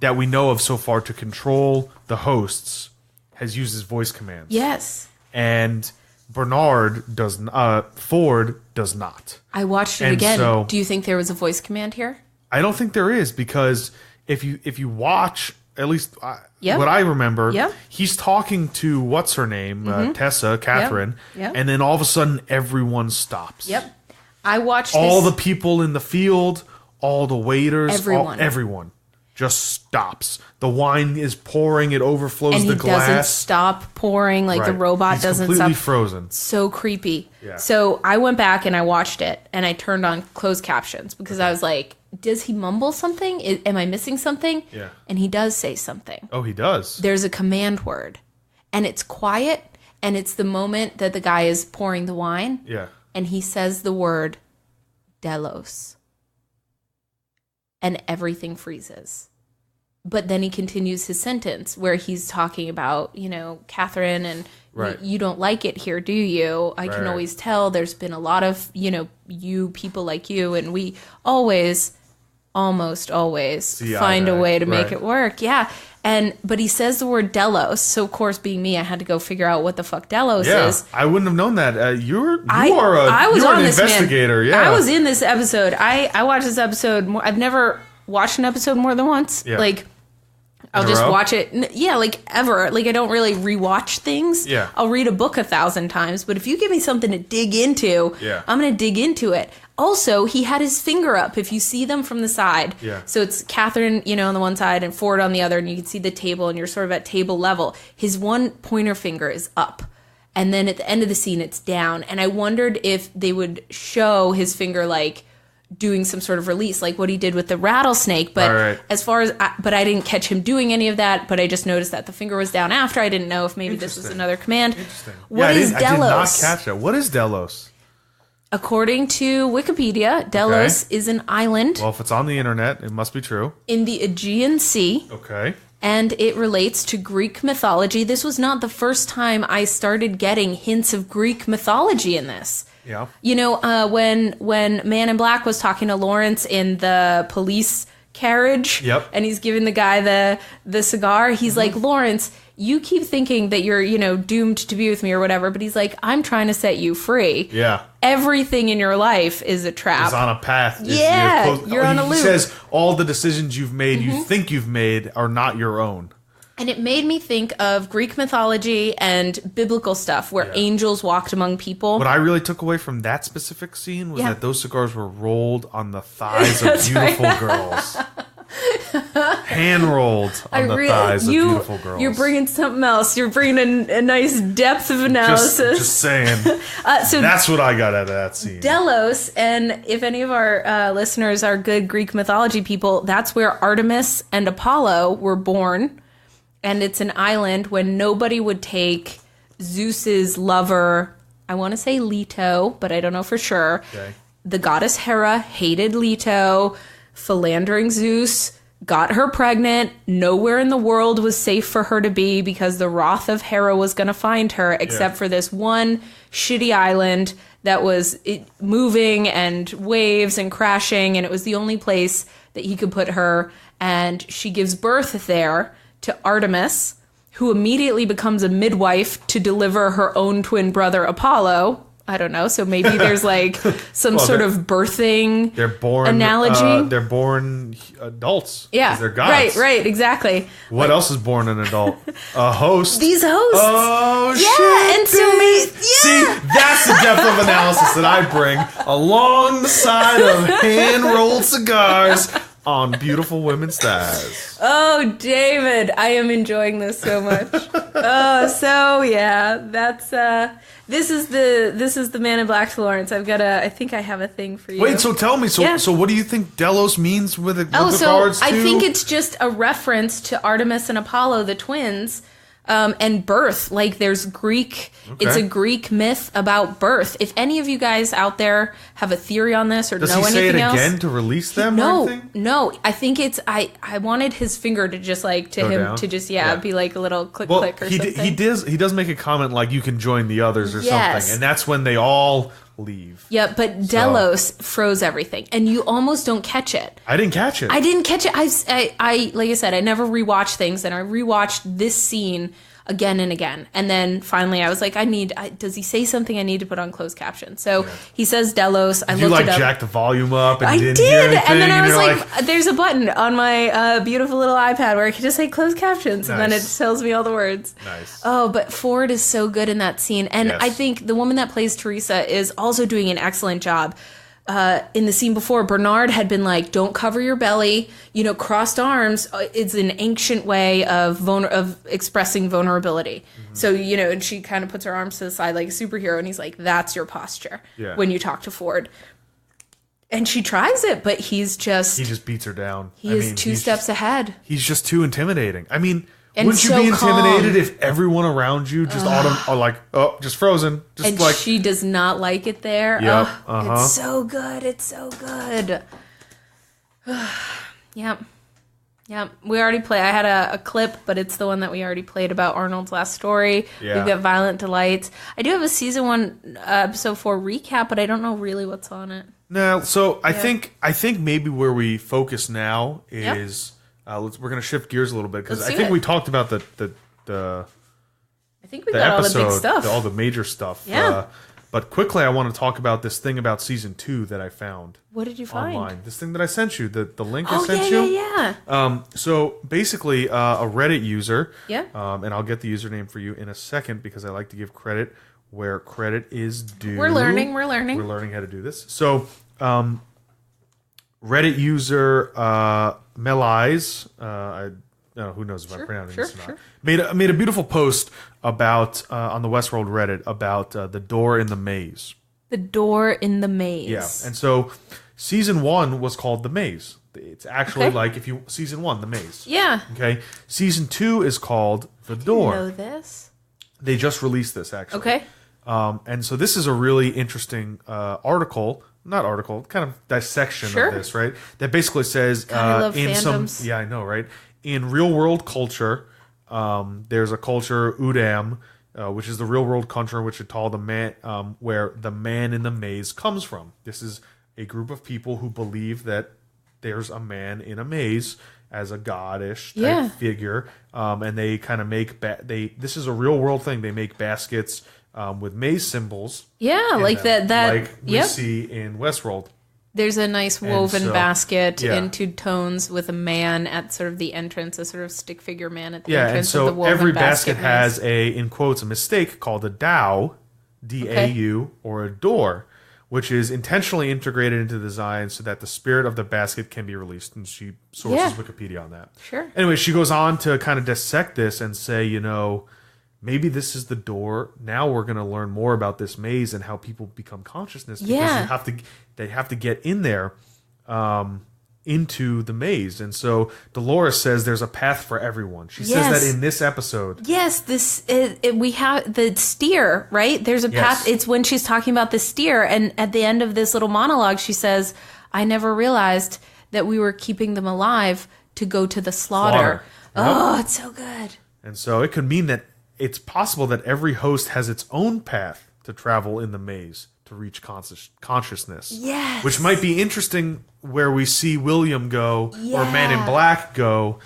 that we know of so far to control the hosts has used his voice commands. Yes. And Ford does not. I watched it again. So, do you think there was a voice command here? I don't think there is, because if you watch, at least what I remember, he's talking to what's her name, Catherine, and then all of a sudden everyone stops. Yep. I watched all the people in the field, all the waiters, everyone just stops. The wine is pouring; it overflows the glass. And he doesn't stop pouring. Like the robot doesn't stop. Completely frozen. So creepy. Yeah. So I went back and I watched it, and I turned on closed captions because I was like, "Does he mumble something? Am I missing something?" Yeah. And he does say something. Oh, he does. There's a command word, and it's quiet, and it's the moment that the guy is pouring the wine. Yeah. And he says the word Delos. And everything freezes. But then he continues his sentence where he's talking about, Catherine, and you don't like it here, do you? I can always tell there's been a lot of, you people like you, and we almost always find a way to make it work. Yeah. But he says the word Delos. So, of course, being me, I had to go figure out what the fuck Delos is. I wouldn't have known that. You're an investigator. Man. Yeah. I was in this episode. I watched this episode more. I've never watched an episode more than once. Yeah. Like, I'll just watch it. Yeah, like ever. Like, I don't really rewatch things. Yeah. I'll read a book 1,000 times. But if you give me something to dig into, I'm going to dig into it. Also, he had his finger up. If you see them from the side. Yeah. So it's Catherine, on the one side and Ford on the other. And you can see the table and you're sort of at table level. His one pointer finger is up. And then at the end of the scene, it's down. And I wondered if they would show his finger like doing some sort of release, like what he did with the rattlesnake. But but I didn't catch him doing any of that. But I just noticed that the finger was down after. I didn't know if maybe this was another command. Interesting. What is Delos? I did not catch it. What is Delos? According to Wikipedia, Delos is an island. Well, if it's on the internet, it must be true. In the Aegean Sea. Okay. And it relates to Greek mythology. This was not the first time I started getting hints of Greek mythology in this. Yeah. When Man in Black was talking to Lawrence in the police carriage. Yep. And he's giving the guy the cigar. He's like, Lawrence, you keep thinking that you're, doomed to be with me or whatever. But he's like, I'm trying to set you free. Yeah. Everything in your life is a trap. It's on a path. You're on a loop. He says all the decisions you've made, you think you've made, are not your own. And it made me think of Greek mythology and biblical stuff where angels walked among people. What I really took away from that specific scene was that those cigars were rolled on the thighs of beautiful girls. Hand rolled on the thighs of beautiful girls. You're bringing something else. You're bringing a nice depth of analysis. Just saying. So that's what I got out of that scene. Delos, and if any of our listeners are good Greek mythology people, that's where Artemis and Apollo were born. And it's an island when nobody would take Zeus's lover, I want to say Leto, but I don't know for sure. Okay. The goddess Hera hated Leto. Philandering Zeus got her pregnant. Nowhere in the world was safe for her to be because the wrath of Hera was going to find her, except for this one shitty island that was moving and waves and crashing, and it was the only place that he could put her. And she gives birth there to Artemis, who immediately becomes a midwife to deliver her own twin brother Apollo. I don't know. So maybe there's like some sort of birthing analogy. They're born adults. Yeah. They're gods. Right, exactly. What else is born an adult? A host. These hosts. Oh, yeah, shit. And so maybe, See, that's the depth of analysis that I bring alongside of hand-rolled cigars on beautiful women's thighs. Oh, David, I am enjoying this so much. That's this is the Man in Black to Lawrence. I think I have a thing for you. Wait, so tell me, so what do you think Delos means with regards to? I think it's just a reference to Artemis and Apollo, the twins. And birth, like there's Greek, it's a Greek myth about birth. If any of you guys out there have a theory on this or know anything else. Does he say it again to release them or anything? No. I think it's, I wanted his finger to just like, be like a little click or something. He does make a comment like you can join the others or something. And that's when they all leave. Yeah, but Delos froze everything, and you almost don't catch it. I didn't catch it. I like I said, I never rewatch things, and I rewatched this scene again and again, and then finally I was like, does he say something I need to put on closed caption? So he says Delos. I looked it up. Jack the volume up and I didn't did, hear anything, and then I was like, there's a button on my beautiful little iPad where I can just say closed captions, and then it tells me all the words. Nice. Oh, but Ford is so good in that scene, and I think the woman that plays Teresa is also doing an excellent job. In the scene before, Bernard had been like, don't cover your belly. Crossed arms is an ancient way of expressing vulnerability. Mm-hmm. So, and she kind of puts her arms to the side like a superhero, and he's like, that's your posture when you talk to Ford. And she tries it, but he just beats her down. He is two steps ahead. He's just too intimidating. I mean, and wouldn't you be intimidated if everyone around you just are like, just frozen? And she does not like it there. Yep. It's so good. It's so good. Yep. We already played. I had a clip, but it's the one that we already played about Arnold's last story. Yeah. We've got Violent Delights. I do have a season 1, episode 4 recap, but I don't know really what's on it. No, so I think maybe where we focus now is... we're going to shift gears a little bit because I think we talked about the I think we got episode, all the big stuff, all the major stuff. Yeah. But quickly, I want to talk about this thing about season 2 that I found. What did you find? Online. This thing that I sent you, the link I sent you. Yeah. So basically, a Reddit user. Yeah. And I'll get the username for you in a second because I like to give credit where credit is due. We're learning. We're learning how to do this. So, Reddit user Melise, who knows if I'm pronouncing this or not, made a beautiful post about on the Westworld Reddit about the door in the maze. The door in the maze. Yeah, and so season 1 was called The Maze. It's actually like season 1, The Maze. Yeah. Okay. Season 2 is called The Door. You know this? They just released this actually. Okay. And so this is a really interesting article. Not article, kind of dissection of this, right? That basically says I love in fandoms. I know, right? In real world culture, there's a culture Udam, which is the real world culture in which where the man in the maze comes from. This is a group of people who believe that there's a man in a maze as a goddish type figure, and they kind of make this is a real world thing. They make baskets with maze symbols. Yeah, like that like we see in Westworld. There's a nice woven basket in two tones with a man at sort of the entrance, a sort of stick figure man at the entrance of the woven every basket maze. has in quotes, a mistake called a Dao, D-A-U, or a door, which is intentionally integrated into the design so that the spirit of the basket can be released. And she sources Wikipedia on that. Sure. Anyway, she goes on to kind of dissect this and say, maybe this is the door. Now we're going to learn more about this maze and how people become consciousness. Because they have to get in there into the maze. And so Dolores says there's a path for everyone. She says that in this episode. Yes, we have the steer, right? There's a path. It's when she's talking about the steer. And at the end of this little monologue, she says, I never realized that we were keeping them alive to go to the slaughter. Oh, it's so good. And so it could mean that it's possible that every host has its own path to travel in the maze to reach consciousness. Yes. Which might be interesting where we see William go, or Man in Black go,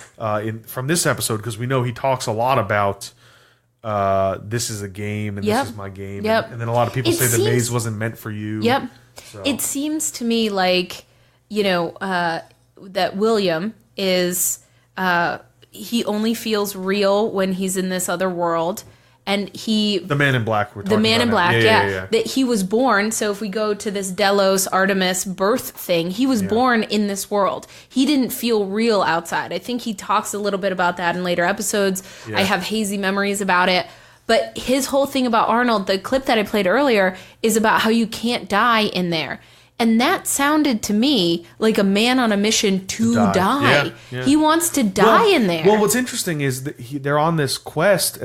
from this episode, because we know he talks a lot about this is a game and this is my game. And then a lot of people say the maze wasn't meant for you. So. It seems to me like, that William is... he only feels real when he's in this other world. And the Man in Black. The Man in Black, that he was born. So if we go to this Delos Artemis birth thing, he was born in this world. He didn't feel real outside. I think he talks a little bit about that in later episodes. I have hazy memories about it. But his whole thing about Arnold, the clip that I played earlier, is about how you can't die in there. And that sounded to me like a man on a mission to die. He wants to die in there. Well, what's interesting is that they're on this quest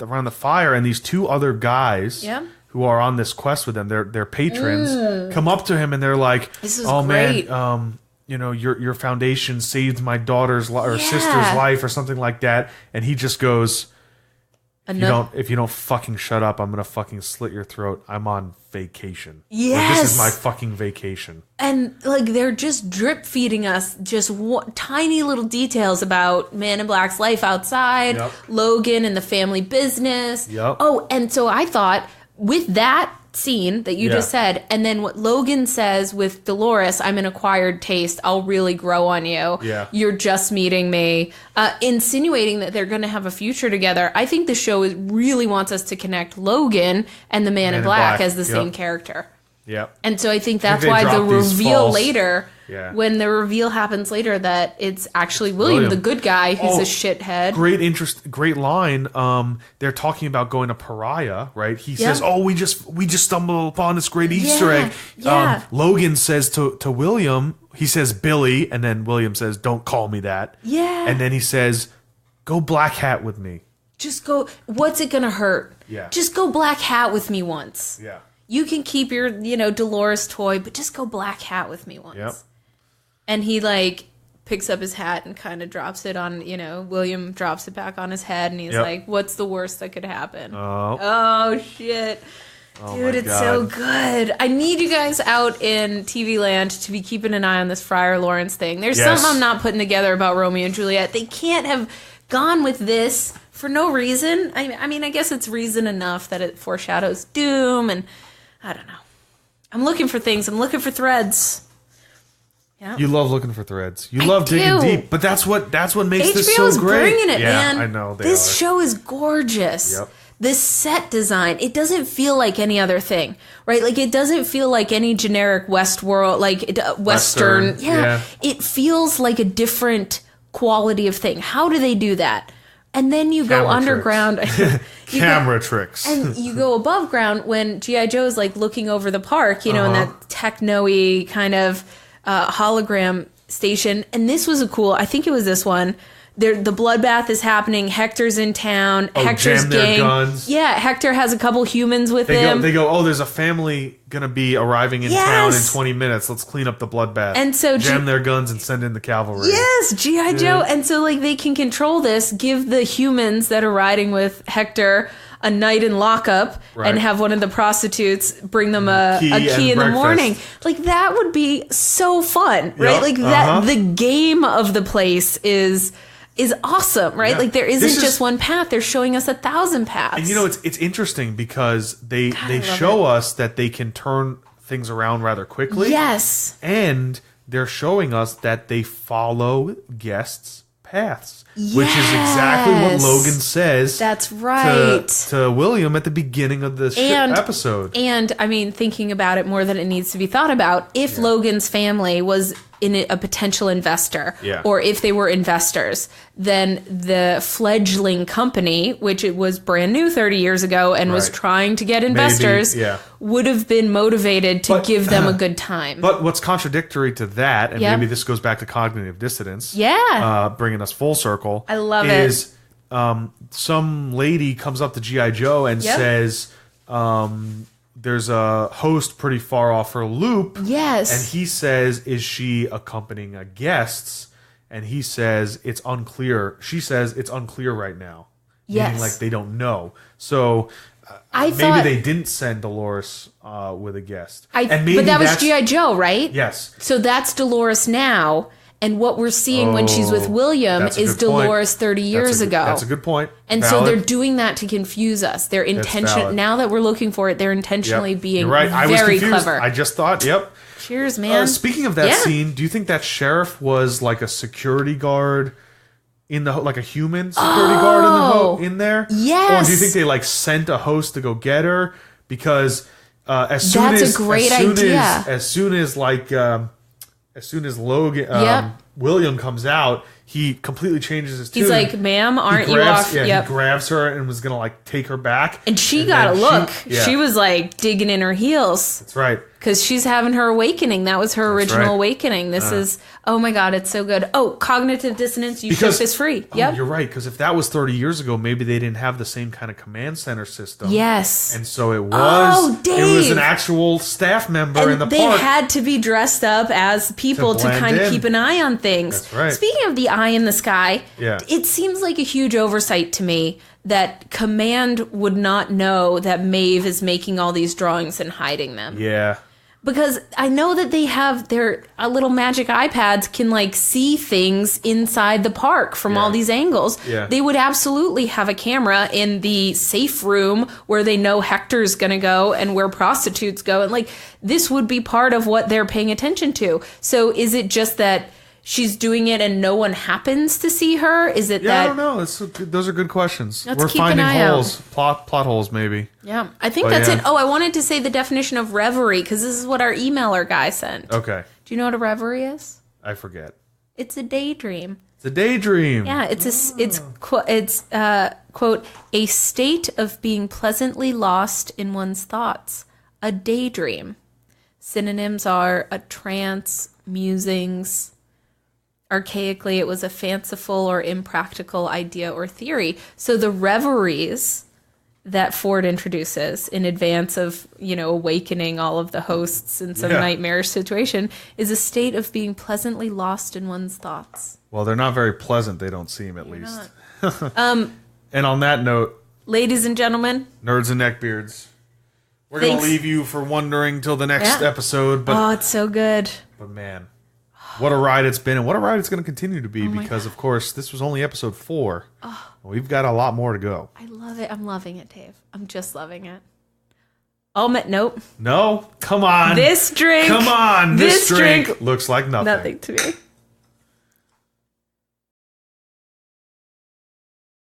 around the fire, and these two other guys who are on this quest with them, they're patrons, come up to him and they're like, "Oh great. Man, your foundation saved my daughter's or sister's life," or something like that, and he just goes, If you don't fucking shut up, I'm gonna fucking slit your throat. I'm on vacation. Yes, this is my fucking vacation. And they're just drip feeding us just tiny little details about Man in Black's life outside, Logan and the family business. Oh, and so I thought with that scene that you just said, and then what Logan says with Dolores, I'm an acquired taste, I'll really grow on you. You're just meeting me. Insinuating that they're going to have a future together. I think the show really wants us to connect Logan and the Man in Black as the same character. And so I think that's why the reveal later, when the reveal happens later, that it's actually William, the good guy who's a shithead. Great line. They're talking about going to Pariah, right? He says, we just stumbled upon this great Easter egg. Logan says to William, he says Billy, and then William says, don't call me that. And then he says, go black hat with me. Just go, what's it gonna hurt? Just go black hat with me once. You can keep your, Dolores toy, but just go black hat with me once. And he picks up his hat and kind of drops it on, William drops it back on his head, and he's like, what's the worst that could happen? Oh shit. Dude, it's so good. I need you guys out in TV land to be keeping an eye on this Friar Lawrence thing. There's something I'm not putting together about Romeo and Juliet. They can't have gone with this for no reason. I mean, I guess it's reason enough that it foreshadows doom, and I don't know. I'm looking for things. I'm looking for threads. You love looking for threads. You love digging deep, but that's what makes this so great. HBO's bringing it, man. I know this show is gorgeous. This set design, it doesn't feel like any other thing, right? It doesn't feel like any generic Westworld, Western. It feels like a different quality of thing. How do they do that? And then you go underground. Camera tricks. And you go above ground when G.I. Joe is looking over the park, in that techno-y kind of hologram station. And this was I think it was this one. The bloodbath is happening. Hector's in town. Hector's gang. Guns. Yeah, Hector has a couple humans with him. They go, there's a family going to be arriving in town in 20 minutes. Let's clean up the bloodbath. And so jam their guns and send in the cavalry. Yes, G.I. Joe. And so they can control this, give the humans that are riding with Hector a night in lockup and have one of the prostitutes bring them a key in the morning. Like, that would be so fun, right? Like, that the game of the place is awesome, right? Like, there isn't just one path. They're showing us 1,000 paths. And, it's interesting because they show us that they can turn things around rather quickly. Yes. And they're showing us that they follow guests' paths, which is exactly what Logan says. That's right. To William at the beginning of the episode. And, I mean, thinking about it more than it needs to be thought about, if Logan's family was in a potential investor, or if they were investors, then the fledgling company, which it was brand new 30 years ago and was trying to get investors, would have been motivated to give them a good time. But what's contradictory to that, and maybe this goes back to cognitive dissonance, bringing us full circle, I love is some lady comes up to G.I. Joe and says, there's a host pretty far off her loop. Yes. And he says, is she accompanying guests? And he says, it's unclear. She says, it's unclear right now. Yes. Meaning, like, they don't know. So maybe they didn't send Dolores with a guest. But that was G.I. Joe, right? Yes. So that's Dolores now. And what we're seeing when she's with William is Dolores 30 years ago. That's a good point. And so they're doing that to confuse us. They're now that we're looking for it, they're intentionally being very clever. I just thought, Cheers, man. Speaking of that scene, do you think that sheriff was like a security guard in the like a human security guard in there? Yes. Or do you think they like sent a host to go get her? Because as soon as Logan William comes out, he completely changes his tune. He's like, "Ma'am, aren't you off?" Yeah, he grabs her and was gonna like take her back, and she got a look. She was like digging in her heels. That's right, because she's having her awakening. That was her original awakening. This is, oh my god, it's so good. Oh, cognitive dissonance. You ship is free. Yep, you're right. Because if that was 30 years ago, maybe they didn't have the same kind of command center system. Yes, and so it was. It was an actual staff member in the park. They had to be dressed up as people to kind of keep an eye on things. That's right. Speaking of the eye in the sky, it seems like a huge oversight to me that Command would not know that Maeve is making all these drawings and hiding them. Yeah. Because I know that they have their little magic iPads can like see things inside the park from all these angles. Yeah. They would absolutely have a camera in the safe room where they know Hector's going to go and where prostitutes go. And like, this would be part of what they're paying attention to. So is it just that she's doing it and no one happens to see her? Is it that... I don't know. Those are good questions. Let's We're keep finding an eye holes, plot holes maybe. Yeah, I think that's it. Oh, I wanted to say the definition of reverie because this is what our emailer guy sent. Okay. Do you know what a reverie is? I forget. It's a daydream. It's a daydream. Yeah, it's quote, a state of being pleasantly lost in one's thoughts. A daydream. Synonyms are a trance, musings. Archaically, it was a fanciful or impractical idea or theory. So the reveries that Ford introduces in advance of, awakening all of the hosts in some nightmarish situation is a state of being pleasantly lost in one's thoughts. Well, they're not very pleasant. They don't seem, at least. And on that note, ladies and gentlemen, nerds and neckbeards, we're going to leave you for wondering till the next episode. But, it's so good. But man, what a ride it's been, and what a ride it's going to continue to be, because, of course, this was only episode 4. We've got a lot more to go. I love it. I'm loving it, Dave. I'm just loving it. Nope. No? Come on. This drink. Come on. This drink looks like nothing. Nothing to me.